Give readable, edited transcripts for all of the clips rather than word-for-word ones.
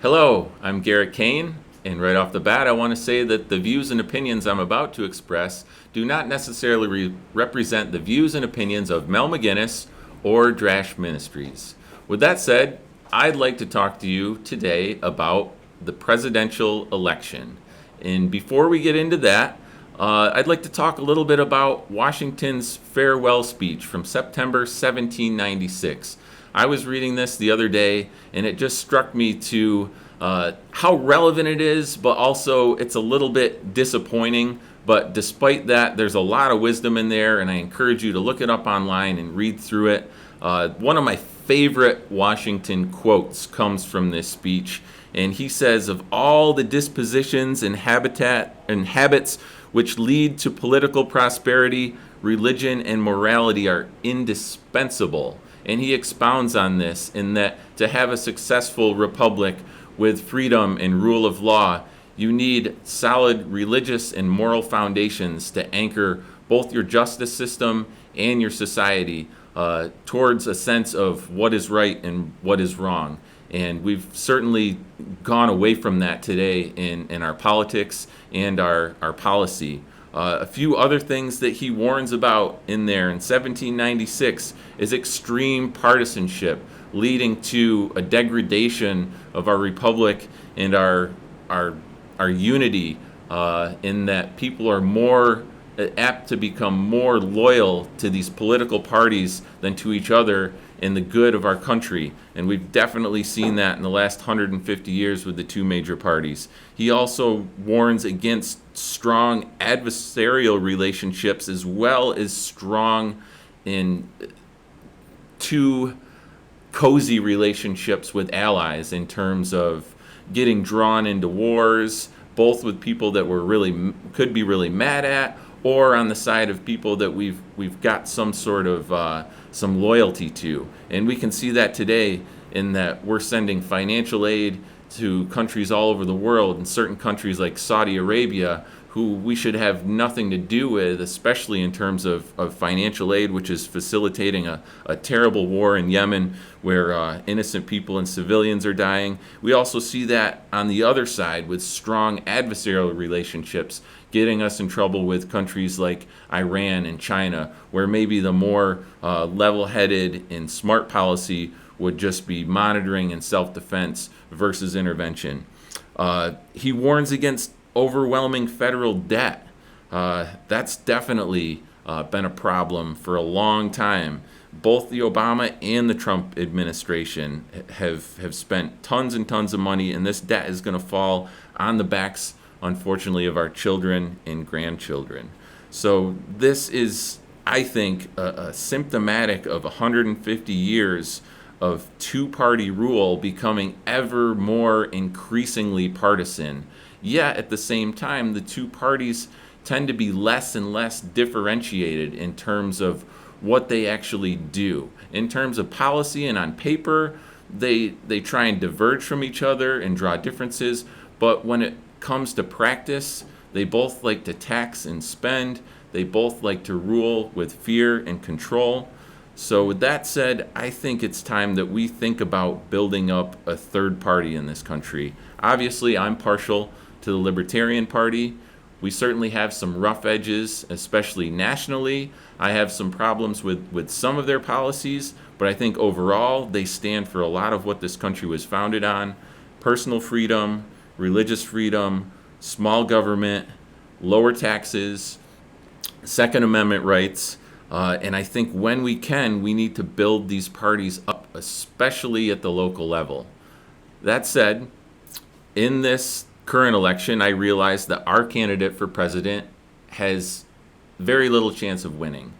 Hello, I'm Garrett Kane, and right off the bat, I want to say that the views and opinions I'm about to express do not necessarily represent the views and opinions of Mel McGinnis or Drash Ministries. With that said, I'd like to talk to you today about the presidential election. And before we get into that, I'd like to talk a little bit about Washington's farewell speech from September 1796. I was reading this the other day, and it just struck me to how relevant it is, but also it's a little bit disappointing. But despite that, there's a lot of wisdom in there, and I encourage you to look it up online and read through it. One of my favorite Washington quotes comes from this speech, and he says, "Of all the dispositions and habits which lead to political prosperity, religion and morality are indispensable." And he expounds on this in that to have a successful republic with freedom and rule of law, you need solid religious and moral foundations to anchor both your justice system and your society towards a sense of what is right and what is wrong. And we've certainly gone away from that today in our politics and our policy. A few other things that he warns about in there in 1796 is extreme partisanship, leading to a degradation of our republic and our unity, in that people are more apt to become more loyal to these political parties than to each other in the good of our country. And we've definitely seen that in the last 150 years with the two major parties. He also warns against strong adversarial relationships as well as strong in too cozy relationships with allies in terms of getting drawn into wars, both with people that we're really could be really mad at, or on the side of people that we've got some sort of some loyalty to. And we can see that today in that we're sending financial aid to countries all over the world, and certain countries like Saudi Arabia, who we should have nothing to do with, especially in terms of financial aid, which is facilitating a terrible war in Yemen where innocent people and civilians are dying. We also see that on the other side with strong adversarial relationships getting us in trouble with countries like Iran and China, where maybe the more level-headed and smart policy would just be monitoring and self-defense versus intervention. He warns against overwhelming federal debt. That's definitely been a problem for a long time. Both the Obama and the Trump administration have spent tons and tons of money, and this debt is going to fall on the backs, unfortunately, of our children and grandchildren. So this is, I think, a symptomatic of 150 years of two-party rule becoming ever more increasingly partisan. Yet, at the same time, the two parties tend to be less and less differentiated in terms of what they actually do. In terms of policy and on paper, they try and diverge from each other and draw differences, but when it comes to practice, they both like to tax and spend. They both like to rule with fear and control. So with that said, I think it's time that we think about building up a third party in this country. Obviously, I'm partial to the Libertarian Party. We certainly have some rough edges, especially nationally. I have some problems with some of their policies, but I think overall they stand for a lot of what this country was founded on: personal freedom, religious freedom, small government, lower taxes, Second Amendment rights. And I think when we can, we need to build these parties up, especially at the local level. That said, in this current election, I realize that our candidate for president has very little chance of winning.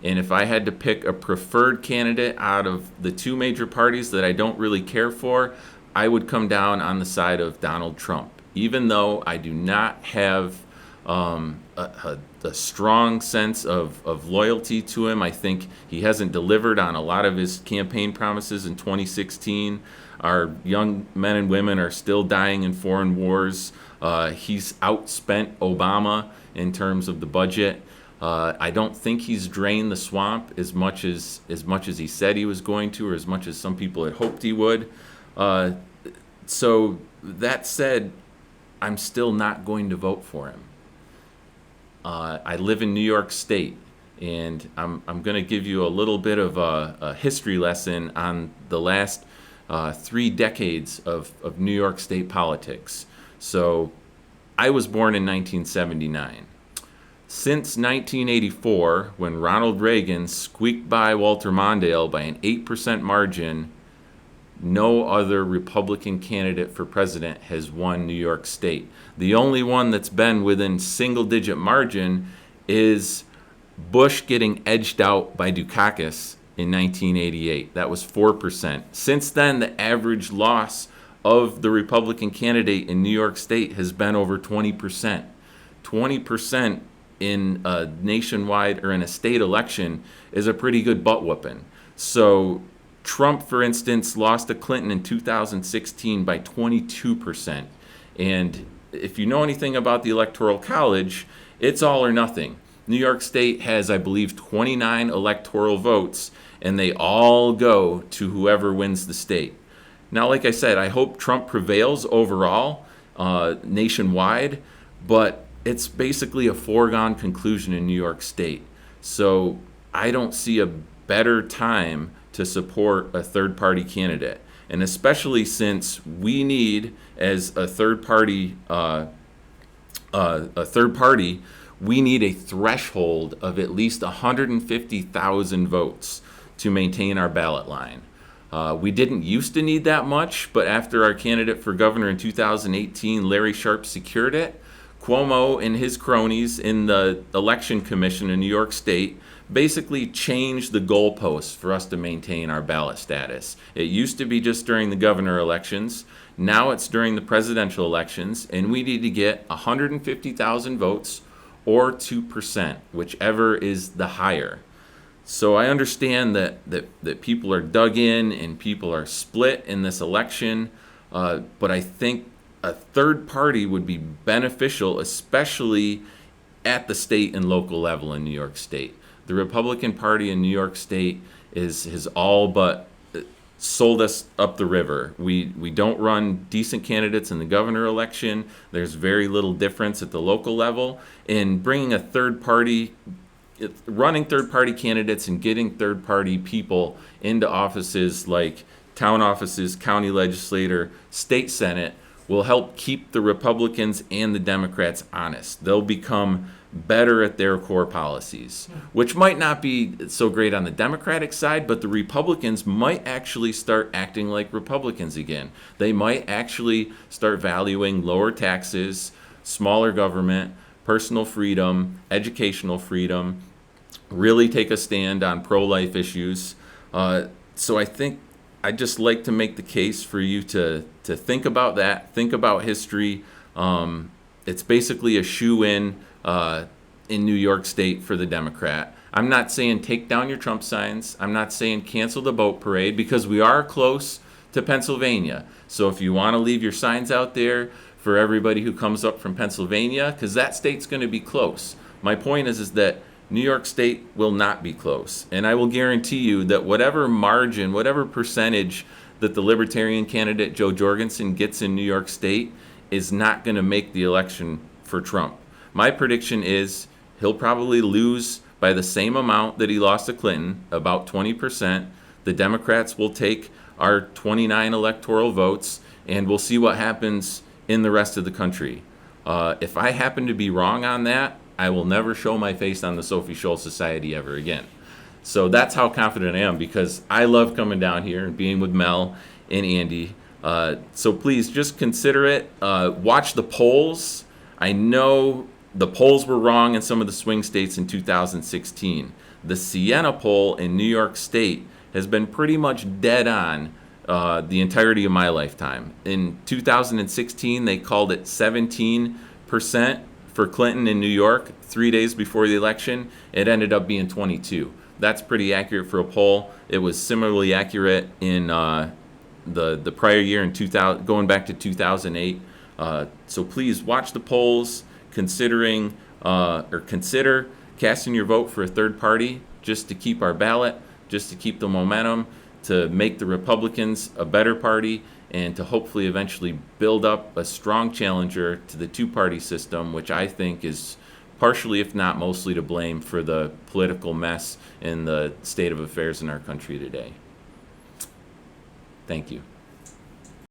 And if I had to pick a preferred candidate out of the two major parties that I don't really care for, I would come down on the side of Donald Trump. Even though I do not have a strong sense of loyalty to him. I think he hasn't delivered on a lot of his campaign promises in 2016. Our young men and women are still dying in foreign wars. He's outspent Obama in terms of the budget. I don't think he's drained the swamp as much as he said he was going to, or as much as some people had hoped he would. So that said, I'm still not going to vote for him. I live in New York State, and I'm going to give you a little bit of a history lesson on the last 3 decades of New York State politics. So I was born in 1979. Since 1984, when Ronald Reagan squeaked by Walter Mondale by an 8% margin, no other Republican candidate for president has won New York State. The only one that's been within single digit margin is Bush getting edged out by Dukakis in 1988. That was 4%. Since then, the average loss of the Republican candidate in New York State has been over 20%. 20% in a nationwide or in a state election is a pretty good butt whooping. So Trump, for instance, lost to Clinton in 2016 by 22%. And if you know anything about the Electoral College, it's all or nothing. New York State has, I believe, 29 electoral votes, and they all go to whoever wins the state. Now, like I said, I hope Trump prevails overall, nationwide, but it's basically a foregone conclusion in New York State. So I don't see a better time to support a third-party candidate, and especially since we need, as a third party, we need a threshold of at least 150,000 votes to maintain our ballot line. We didn't used to need that much, but after our candidate for governor in 2018, Larry Sharpe, secured it, Cuomo and his cronies in the Election Commission in New York State basically changed the goalposts for us to maintain our ballot status. It used to be just during the governor elections. Now it's during the presidential elections, and we need to get 150,000 votes or 2%, whichever is the higher. So I understand that people are dug in and people are split in this election, but I think a third party would be beneficial, especially at the state and local level in New York State. The Republican Party in New York State has all but sold us up the river. We don't run decent candidates in the governor election. There's very little difference at the local level. And bringing a third party, running third party candidates and getting third party people into offices like town offices, county legislator, state senate, will help keep the Republicans and the Democrats honest. They'll become better at their core policies, which might not be so great on the Democratic side, but the Republicans might actually start acting like Republicans again. They might actually start valuing lower taxes, smaller government, personal freedom, educational freedom, really take a stand on pro-life issues. So I think I'd just like to make the case for you to think about that, think about history. It's basically a shoe-in in New York State for the Democrat. I'm not saying take down your Trump signs. I'm not saying cancel the boat parade, because we are close to Pennsylvania. So if you want to leave your signs out there for everybody who comes up from Pennsylvania, because that state's going to be close. My point is that New York State will not be close. And I will guarantee you that whatever margin, whatever percentage that the Libertarian candidate Joe Jorgensen gets in New York State is not going to make the election for Trump. My prediction is he'll probably lose by the same amount that he lost to Clinton, about 20%. The Democrats will take our 29 electoral votes, and we'll see what happens in the rest of the country. If I happen to be wrong on that, I will never show my face on the Sophie Scholl Society ever again. So that's how confident I am, because I love coming down here and being with Mel and Andy. So please just consider it. Watch the polls. I know the polls were wrong in some of the swing states in 2016. The Siena poll in New York State has been pretty much dead on the entirety of my lifetime. In 2016, they called it 17% for Clinton in New York 3 days before the election. It ended up being 22. That's pretty accurate for a poll. It was similarly accurate in the prior year in 2000, going back to 2008. So please watch the polls, consider casting your vote for a third party just to keep our ballot, just to keep the momentum, to make the Republicans a better party, and to hopefully eventually build up a strong challenger to the two-party system, which I think is partially, if not mostly, to blame for the political mess and the state of affairs in our country today. Thank you.